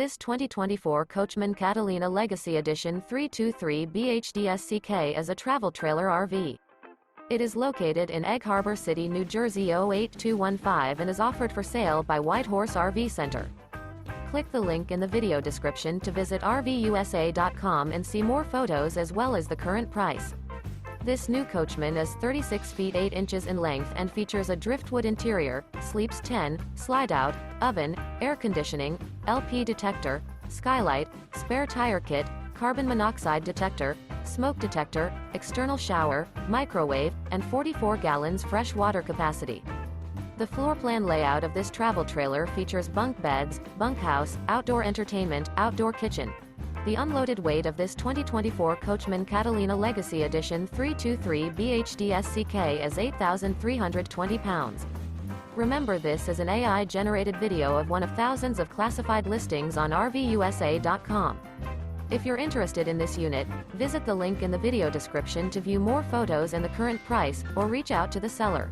This 2024 Coachmen Catalina Legacy Edition 323 BHDSCK is a travel trailer RV. It is located in Egg Harbor City, New Jersey 08215 and is offered for sale by Whitehorse RV Center. Click the link in the video description to visit RVUSA.com and see more photos as well as the current price. This new Coachmen is 36 feet 8 inches in length and features a driftwood interior, sleeps 10, slide-out, oven, air conditioning, LP detector, skylight, spare tire kit, carbon monoxide detector, smoke detector, external shower, microwave, and 44 gallons fresh water capacity. The floor plan layout of this travel trailer features bunk beds, bunkhouse, outdoor entertainment, outdoor kitchen. The unloaded weight of this 2024 Coachmen Catalina Legacy Edition 323 BHDSCK is 8,320 pounds. Remember, this is an AI-generated video of one of thousands of classified listings on RVUSA.com. If you're interested in this unit, visit the link in the video description to view more photos and the current price, or reach out to the seller.